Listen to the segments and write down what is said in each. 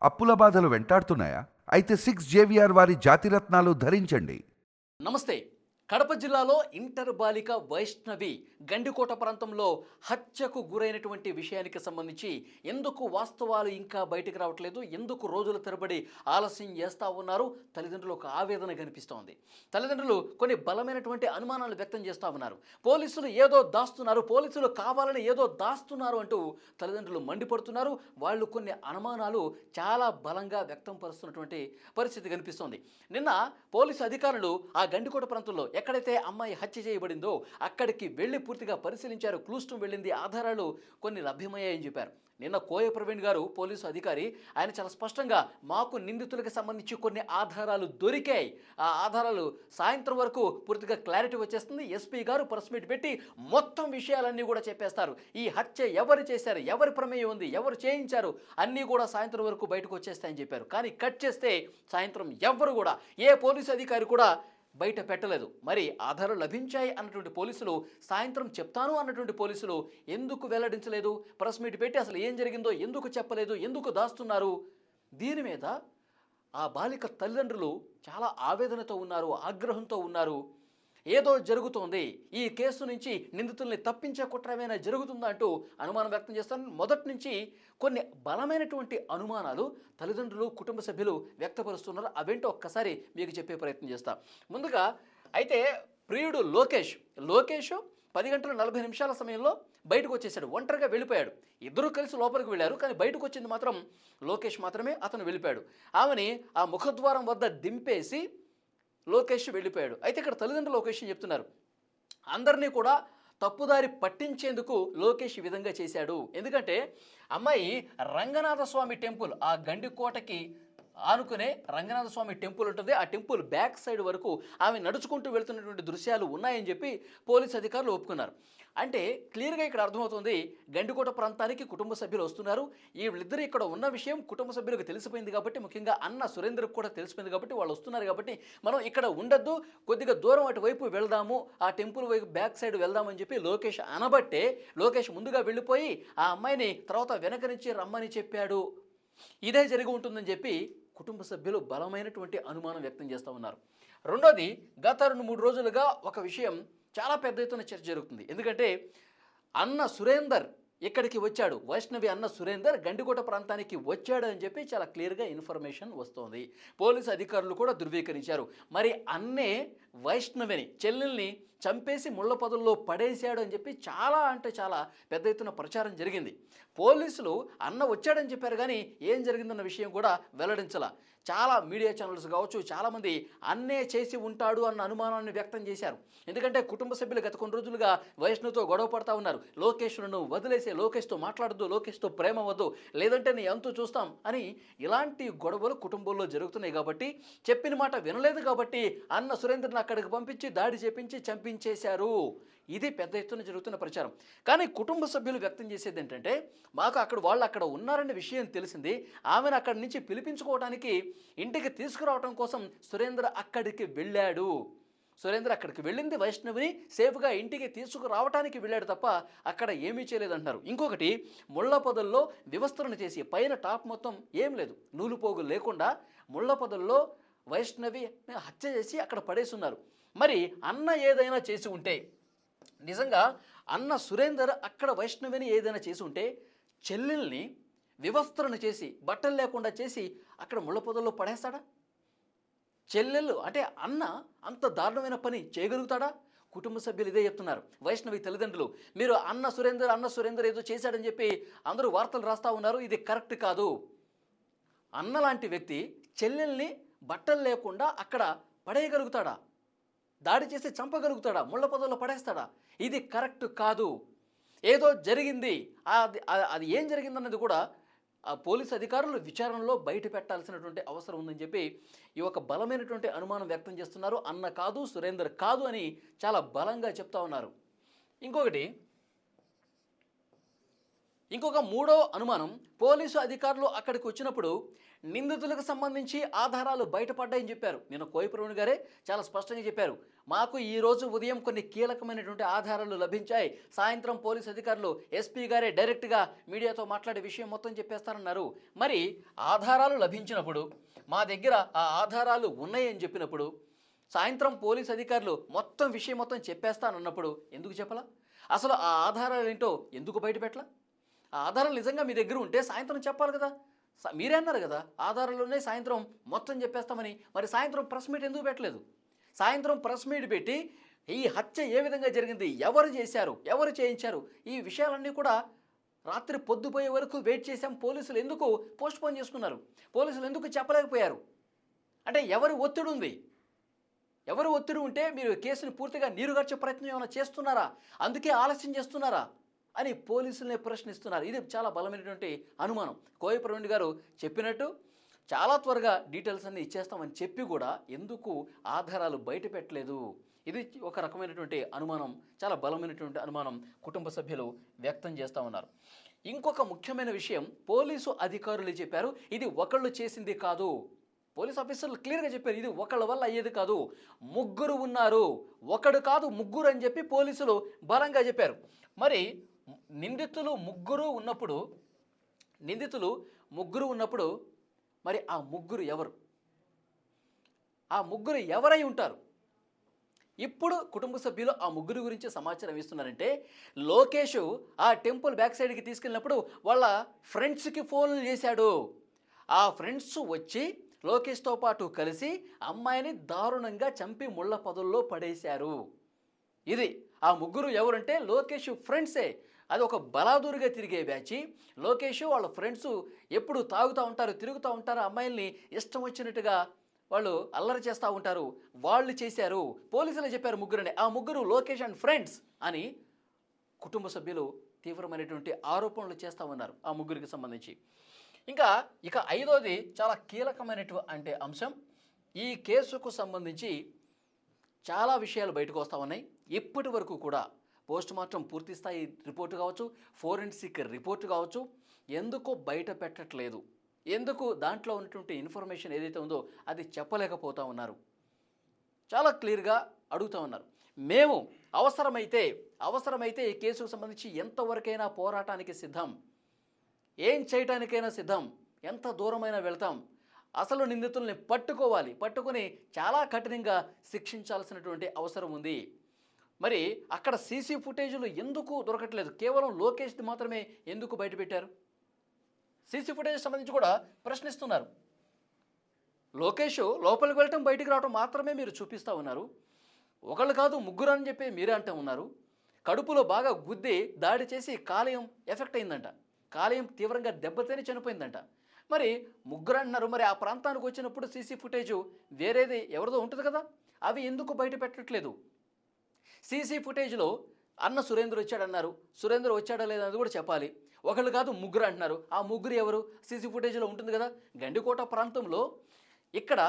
అప్పుల బాధలు వెంటాడుతున్నాయా? అయితే 6 JVR వారి జాతిరత్నాలు ధరించండి. నమస్తే. కడప జిల్లాలో ఇంటర్ బాలిక వైష్ణవి గండికోట ప్రాంతంలో హత్యకు గురైనటువంటి విషయానికి సంబంధించి ఎందుకు వాస్తవాలు ఇంకా బయటకు రావట్లేదు, ఎందుకు రోజుల తరబడి ఆలస్యం చేస్తూ ఉన్నారు, తల్లిదండ్రులు ఒక ఆవేదన కనిపిస్తోంది. తల్లిదండ్రులు కొన్ని బలమైనటువంటి అనుమానాలు వ్యక్తం చేస్తూ ఉన్నారు. పోలీసులు ఏదో దాస్తున్నారు, పోలీసులు కావాలని ఏదో దాస్తున్నారు అంటూ తల్లిదండ్రులు మండిపడుతున్నారు. వాళ్ళు కొన్ని అనుమానాలు చాలా బలంగా వ్యక్తం పరుస్తున్నటువంటి పరిస్థితి కనిపిస్తోంది. నిన్న పోలీసు అధికారులు ఆ గండికోట ప్రాంతంలో ఎక్కడైతే అమ్మాయి హత్య చేయబడిందో అక్కడికి వెళ్ళి పూర్తిగా పరిశీలించారు. క్లూస్ టీమ్ వెళ్ళింది, ఆధారాలు కొన్ని లభ్యమయ్యాయని చెప్పారు. నిన్న కోయ ప్రవీణ్ గారు పోలీసు అధికారి, ఆయన చాలా స్పష్టంగా మాకు నిందితులకు సంబంధించి కొన్ని ఆధారాలు దొరికాయి, ఆ ఆధారాలు సాయంత్రం వరకు పూర్తిగా క్లారిటీ వచ్చేస్తుంది, ఎస్పీ గారు ప్రెస్ మీట్ పెట్టి మొత్తం విషయాలన్నీ కూడా చెప్పేస్తారు. ఈ హత్య ఎవరు చేశారు, ఎవరి ప్రమేయం ఉంది, ఎవరు చేయించారు అన్నీ కూడా సాయంత్రం వరకు బయటకు వచ్చేస్తాయని చెప్పారు. కానీ కట్ చేస్తే సాయంత్రం ఎవ్వరు కూడా, ఏ పోలీసు అధికారి కూడా బయట పెట్టలేదు. మరి ఆధారాలు లభించాయి అన్నటువంటి పోలీసులు, సాయంత్రం చెప్తాను అన్నటువంటి పోలీసులు ఎందుకు వెల్లడించలేదు, ప్రెస్ మీట్ పెట్టి అసలు ఏం జరిగిందో ఎందుకు చెప్పలేదు, ఎందుకు దాస్తున్నారు? దీని మీద ఆ బాలిక తల్లిదండ్రులు చాలా ఆవేదనతో ఉన్నారు, ఆగ్రహంతో ఉన్నారు. ఏదో జరుగుతోంది, ఈ కేసు నుంచి నిందితుల్ని తప్పించే కుట్రమైనా జరుగుతుందా అంటూ అనుమానం వ్యక్తం చేస్తాను. మొదటి నుంచి కొన్ని బలమైనటువంటి అనుమానాలు తల్లిదండ్రులు, కుటుంబ సభ్యులు వ్యక్తపరుస్తున్నారు. అవేంటో ఒక్కసారి మీకు చెప్పే ప్రయత్నం చేస్తా. ముందుగా అయితే ప్రియుడు లోకేష్ 10 గంటల 40 నిమిషాల సమయంలో బయటకు వచ్చేసాడు, ఒంటరిగా వెళ్ళిపోయాడు. ఇద్దరు కలిసి లోపలికి వెళ్ళారు, కానీ బయటకు వచ్చింది మాత్రం లోకేష్ మాత్రమే. అతను వెళ్ళిపోయాడు. ఆమెని ఆ ముఖద్వారం వద్ద దింపేసి లోకేష్ వెళ్ళిపోయాడు. అయితే ఇక్కడ తల్లిదండ్రులు లోకేష్ చెప్తున్నారు, అందరినీ కూడా తప్పుదారి పట్టించేందుకు లోకేష్ ఈ విధంగా చేశాడు. ఎందుకంటే అమ్మాయి రంగనాథ స్వామి టెంపుల్, ఆ గండికోటకి ఆనుకునే రంగనాథ స్వామి టెంపుల్ ఉంటుంది, ఆ టెంపుల్ బ్యాక్ సైడ్ వరకు ఆమె నడుచుకుంటూ వెళ్తున్నటువంటి దృశ్యాలు ఉన్నాయని చెప్పి పోలీసు అధికారులు ఒప్పుకున్నారు. అంటే క్లియర్గా ఇక్కడ అర్థమవుతుంది, గండికోట ప్రాంతానికి కుటుంబ సభ్యులు వస్తున్నారు. వీళ్ళిద్దరూ ఇక్కడ ఉన్న విషయం కుటుంబ సభ్యులకు తెలిసిపోయింది కాబట్టి, ముఖ్యంగా అన్న సురేందర్కి కూడా తెలిసిపోయింది కాబట్టి వాళ్ళు వస్తున్నారు కాబట్టి మనం ఇక్కడ ఉండొద్దు, కొద్దిగా దూరం అటువైపు వెళ్దాము, ఆ టెంపుల్ వైపు బ్యాక్ సైడ్ వెళ్దామని చెప్పి లోకేష్ అనబట్టే లోకేష్ ముందుగా వెళ్ళిపోయి ఆ అమ్మాయిని తర్వాత వెనక నుంచి రమ్మని చెప్పాడు. ఇదే జరిగి ఉంటుందని చెప్పి కుటుంబ సభ్యులు బలమైనటువంటి అనుమానం వ్యక్తం చేస్తూ ఉన్నారు. రెండోది, గత 2-3 రోజులుగా ఒక విషయం చాలా పెద్ద ఎత్తున చర్చ జరుగుతుంది. ఎందుకంటే అన్న సురేందర్ ఇక్కడికి వచ్చాడు, వైష్ణవి అన్న సురేందర్ గండికోట ప్రాంతానికి వచ్చాడు అని చెప్పి చాలా క్లియర్గా ఇన్ఫర్మేషన్ వస్తోంది. పోలీసు అధికారులు కూడా ధృవీకరించారు. మరి అన్నే వైష్ణవిని, చెల్లెల్ని చంపేసి ముళ్ళ పొదల్లో పడేశాడు అని చెప్పి చాలా అంటే చాలా పెద్ద ఎత్తున ప్రచారం జరిగింది. పోలీసులు అన్న వచ్చాడని చెప్పారు, కానీ ఏం జరిగిందన్న విషయం కూడా వెల్లడించాల. చాలా మీడియా ఛానల్స్ కావచ్చు, చాలామంది అన్నే చేసి ఉంటాడు అన్న అనుమానాన్ని వ్యక్తం చేశారు. ఎందుకంటే కుటుంబ సభ్యులు గత కొన్ని రోజులుగా వైష్ణుతో గొడవ పడతా ఉన్నారు. లోకేష్ను వదిలేసే, లోకేష్తో మాట్లాడద్దు, లోకేష్తో ప్రేమ వద్దు, లేదంటే నీ ఎంతో చూస్తాం అని ఇలాంటి గొడవలు కుటుంబంలో జరుగుతున్నాయి. కాబట్టి చెప్పిన మాట వినలేదు కాబట్టి అన్న సురేంద్రని అక్కడికి పంపించి దాడి చేపించి చంపించేశారు. ఇది పెద్ద ఎత్తున జరుగుతున్న ప్రచారం. కానీ కుటుంబ సభ్యులు వ్యక్తం చేసేది ఏంటంటే, మాకు వాళ్ళు అక్కడ ఉన్నారనే విషయం తెలిసింది, ఆమెను అక్కడి నుంచి పిలిపించుకోవడానికి ఇంటికి తీసుకురావడం కోసం సురేంద్ర అక్కడికి వెళ్ళాడు. సురేంద్ర అక్కడికి వెళ్ళింది వైష్ణవిని సేఫ్గా ఇంటికి తీసుకురావడానికి వెళ్ళాడు తప్ప అక్కడ ఏమీ చేయలేదంటున్నారు. ఇంకొకటి, ముళ్ళ పొదల్లో వివస్త్రణ చేసి పైన టాప్ మొత్తం ఏం లేదు, నూలుపోగు లేకుండా ముళ్ళ పొదల్లో వైష్ణవి హత్య చేసి అక్కడ పడేస్తున్నారు. మరి అన్న ఏదైనా చేసి ఉంటే, నిజంగా అన్న సురేందర్ అక్కడ వైష్ణవిని ఏదైనా చేసి ఉంటే చెల్లెల్ని వివస్త్రణ చేసి బట్టలు లేకుండా చేసి అక్కడ ముళ్ళ పొదల్లో పడేస్తాడా? చెల్లెళ్ళు అంటే అన్న అంత దారుణమైన పని చేయగలుగుతాడా? కుటుంబ సభ్యులు ఇదే చెప్తున్నారు. వైష్ణవి తల్లిదండ్రులు, మీరు అన్న సురేందర్ ఏదో చేశాడని చెప్పి అందరూ వార్తలు రాస్తూ ఉన్నారు, ఇది కరెక్ట్ కాదు. అన్న లాంటి వ్యక్తి చెల్లెల్ని బట్టలు లేకుండా అక్కడ పడేయగలుగుతాడా? దాడి చేసి చంపగలుగుతాడా? ముళ్ళ పొదల్లో పడేస్తాడా? ఇది కరెక్ట్ కాదు. ఏదో జరిగింది, అది ఏం జరిగిందన్నది కూడా ఆ పోలీసు అధికారులు విచారణలో బయట పెట్టాల్సినటువంటి అవసరం ఉందని చెప్పి ఈ ఒక బలమైనటువంటి అనుమానం వ్యక్తం చేస్తున్నారు. అన్న కాదు, సురేందర్ కాదు అని చాలా బలంగా చెప్తా ఉన్నారు. ఇంకొక మూడో అనుమానం, పోలీసు అధికారులు అక్కడికి వచ్చినప్పుడు నిందితులకు సంబంధించి ఆధారాలు బయటపడ్డాయని చెప్పారు. నిన్న కోయిప్రవీణ్ గారే చాలా స్పష్టంగా చెప్పారు. మాకు ఈ రోజు ఉదయం కొన్ని కీలకమైనటువంటి ఆధారాలు లభించాయి. సాయంత్రం పోలీస్ అధికారులు ఎస్పీ గారే డైరెక్ట్గా మీడియాతో మాట్లాడే విషయం మొత్తం చెప్పేస్తారన్నారు. మరి ఆధారాలు లభించినప్పుడు, మా దగ్గర ఆ ఆధారాలు ఉన్నాయని చెప్పినప్పుడు, సాయంత్రం పోలీస్ అధికారులు మొత్తం విషయం మొత్తం చెప్పేస్తానన్నప్పుడు ఎందుకు చెప్పలా? అసలు ఆ ఆధారాలు ఏంటో ఎందుకు బయటపెట్టలా? ఆ ఆధారాలు నిజంగా మీ దగ్గర ఉంటే సాయంత్రం చెప్పాలి కదా. మీరే అన్నారు కదా ఆధారాలునే సాయంత్రం మొత్తం చెప్పేస్తామని. మరి సాయంత్రం ప్రెస్ మీట్ ఎందుకు పెట్టలేదు? సాయంత్రం ప్రెస్ మీట్ పెట్టి ఈ హత్య ఏ విధంగా జరిగింది, ఎవరు చేశారు, ఎవరు చేయించారు, ఈ విషయాలన్నీ కూడా రాత్రి పొద్దుపోయే వరకు వెయిట్ చేశాం. పోలీసులు ఎందుకు పోస్ట్పోన్ చేసుకున్నారు? పోలీసులు ఎందుకు చెప్పలేకపోయారు? అంటే ఎవరి ఒత్తిడి ఉంది? ఎవరు ఒత్తిడి ఉంటే మీరు కేసుని పూర్తిగా నీరుగార్చే ప్రయత్నం ఏమైనా చేస్తున్నారా? అందుకే ఆలస్యం చేస్తున్నారా అని పోలీసులనే ప్రశ్నిస్తున్నారు. ఇది చాలా బలమైనటువంటి అనుమానం. కోయిప్రవీణ్ గారు చెప్పినట్టు చాలా త్వరగా డీటెయిల్స్ అన్నీ ఇచ్చేస్తామని చెప్పి కూడా ఎందుకు ఆధారాలు బయట పెట్టలేదు? ఇది ఒక రకమైనటువంటి అనుమానం, చాలా బలమైనటువంటి అనుమానం కుటుంబ సభ్యులు వ్యక్తం చేస్తూ ఉన్నారు. ఇంకొక ముఖ్యమైన విషయం పోలీసు అధికారులు చెప్పారు, ఇది ఒకళ్ళు చేసింది కాదు. పోలీస్ ఆఫీసర్లు క్లియర్గా చెప్పారు, ఇది ఒకళ్ళ వల్ల అయ్యేది కాదు, ముగ్గురు ఉన్నారు, ఒకడు కాదు ముగ్గురు అని చెప్పి పోలీసులు బలంగా చెప్పారు. మరి నిందితులు ముగ్గురు ఉన్నప్పుడు మరి ఆ ముగ్గురు ఎవరు? ఆ ముగ్గురు ఎవరై ఉంటారు? ఇప్పుడు కుటుంబ సభ్యులు ఆ ముగ్గురు గురించి సమాచారం ఇస్తున్నారంటే, లోకేష్ ఆ టెంపుల్ బ్యాక్ సైడ్కి తీసుకెళ్ళినప్పుడు వాళ్ళ ఫ్రెండ్స్కి ఫోన్లు చేశాడు. ఆ ఫ్రెండ్స్ వచ్చి లోకేష్తో పాటు కలిసి అమ్మాయిని దారుణంగా చంపి ముళ్ళ పొదల్లో పడేశారు. ఇది ఆ ముగ్గురు ఎవరంటే లోకేష్ ఫ్రెండ్సే. అది ఒక బలాదూరుగా తిరిగే బ్యాచి. లోకేష్ వాళ్ళ ఫ్రెండ్స్ ఎప్పుడు తాగుతూ ఉంటారు, తిరుగుతూ ఉంటారు, అమ్మాయిల్ని ఇష్టం వచ్చినట్టుగా వాళ్ళు అల్లరి చేస్తూ ఉంటారు. వాళ్ళు చేశారు, పోలీసులు చెప్పారు ముగ్గురని. ఆ ముగ్గురు లోకేష్ అండ్ ఫ్రెండ్స్ అని కుటుంబ సభ్యులు తీవ్రమైనటువంటి ఆరోపణలు చేస్తూ ఉన్నారు ఆ ముగ్గురికి సంబంధించి. ఇక ఐదోది చాలా కీలకమైనటువంటి అంశం. ఈ కేసుకు సంబంధించి చాలా విషయాలు బయటకు వస్తూ ఉన్నాయి. ఇప్పటి వరకు కూడా పోస్ట్మార్టం పూర్తి స్థాయి రిపోర్టు కావచ్చు, ఫోరెన్సిక్ రిపోర్టు కావచ్చు, ఎందుకు బయట పెట్టట్లేదు? ఎందుకు దాంట్లో ఉన్నటువంటి ఇన్ఫర్మేషన్ ఏదైతే ఉందో అది చెప్పలేకపోతూ ఉన్నారు? చాలా క్లియర్గా అడుగుతూ ఉన్నారు. మేము అవసరమైతే ఈ కేసుకు సంబంధించి ఎంతవరకైనా పోరాటానికి సిద్ధం, ఏం చేయటానికైనా సిద్ధం, ఎంత దూరమైనా వెళ్తాం. అసలు నిందితుల్ని పట్టుకొని చాలా కఠినంగా శిక్షించాల్సినటువంటి అవసరం ఉంది. మరి అక్కడ సీసీ ఫుటేజీలు ఎందుకు దొరకట్లేదు? కేవలం లోకేష్ది మాత్రమే ఎందుకు బయటపెట్టారు? సీసీ ఫుటేజ్ సంబంధించి కూడా ప్రశ్నిస్తున్నారు. లోకేష్ లోపలికి వెళ్ళటం బయటికి రావటం మాత్రమే మీరు చూపిస్తూ ఉన్నారు. ఒకళ్ళు కాదు ముగ్గురు అని చెప్పి మీరే అంటూ ఉన్నారు. కడుపులో బాగా గుద్ది దాడి చేసి కాలేయం ఎఫెక్ట్ అయిందంట, కాలేయం తీవ్రంగా దెబ్బతిని చనిపోయిందంట. మరి ముగ్గురు అంటున్నారు. మరి ఆ ప్రాంతానికి వచ్చినప్పుడు సీసీ ఫుటేజు వేరేది ఎవరిదో ఉంటుంది కదా, అవి ఎందుకు బయట పెట్టట్లేదు? సీసీ ఫుటేజ్లో అన్న సురేంద్ర వచ్చాడన్నారు, సురేంద్ర వచ్చాడా లేదా అది కూడా చెప్పాలి. ఒకళ్ళు కాదు ముగ్గురు అంటున్నారు. ఆ ముగ్గురు ఎవరు? సీసీ ఫుటేజ్లో ఉంటుంది కదా. గండికోట ప్రాంతంలో ఇక్కడ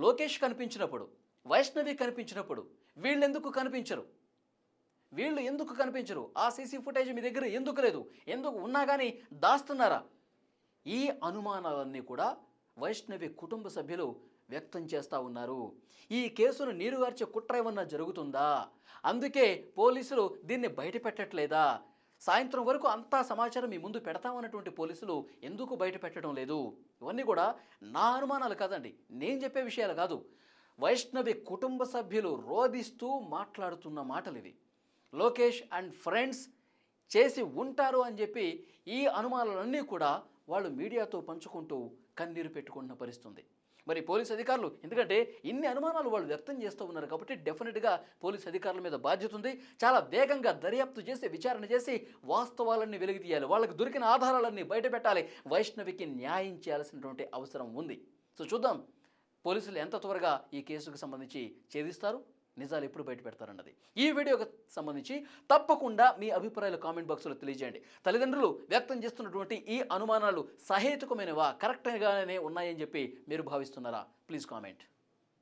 లోకేష్ కనిపించినప్పుడు, వైష్ణవి కనిపించినప్పుడు వీళ్ళు ఎందుకు కనిపించరు? ఆ సీసీ ఫుటేజ్ మీ దగ్గర ఎందుకు లేదు? ఎందుకు ఉన్నా కానీ దాస్తున్నారా? ఈ అనుమానాలన్నీ కూడా వైష్ణవి కుటుంబ సభ్యులు వ్యక్తం చేస్తూ ఉన్నారు. ఈ కేసును నీరుగార్చే కుట్ర ఏమన్నా జరుగుతుందా? అందుకే పోలీసులు దీన్ని బయట పెట్టట్లేదా? సాయంత్రం వరకు అంతా సమాచారం మీ ముందు పెడతామన్నటువంటి పోలీసులు ఎందుకు బయట పెట్టడం లేదు? ఇవన్నీ కూడా నా అనుమానాలు కాదండి, నేను చెప్పే విషయాలు కాదు. వైష్ణవి కుటుంబ సభ్యులు రోధిస్తూ మాట్లాడుతున్న మాటలు ఇవి. లోకేష్ అండ్ ఫ్రెండ్స్ చేసి ఉంటారు అని చెప్పి ఈ అనుమానాలన్నీ కూడా వాళ్ళు మీడియాతో పంచుకుంటూ కన్నీరు పెట్టుకుంటున్న పరిస్థితుంది. మరి పోలీస్ అధికారులు, ఎందుకంటే ఇన్ని అనుమానాలు వాళ్ళు వ్యక్తం చేస్తూ ఉన్నారు కాబట్టి డెఫినెట్గా పోలీస్ అధికారుల మీద బాధ్యత ఉంది. చాలా వేగంగా దర్యాప్తు చేసి విచారణ చేసి వాస్తవాలన్నీ వెలికి తీయాలి, వాళ్ళకి దొరికిన ఆధారాలన్నీ బయట పెట్టాలి, వైష్ణవికి న్యాయం చేయాల్సినటువంటి అవసరం ఉంది. సో చూద్దాం పోలీసులు ఎంత త్వరగా ఈ కేసుకు సంబంధించి ఛేదిస్తారు, నిజాలు ఎప్పుడు బయట పెడతారన్నది. ఈ వీడియోకి సంబంధించి తప్పకుండా మీ అభిప్రాయాలు కామెంట్ బాక్స్లో తెలియజేయండి. తల్లిదండ్రులు వ్యక్తం చేస్తున్నటువంటి ఈ అనుమానాలు సహేతుకమైనవా, కరెక్ట్గానే ఉన్నాయని చెప్పి మీరు భావిస్తున్నారా? Please comment.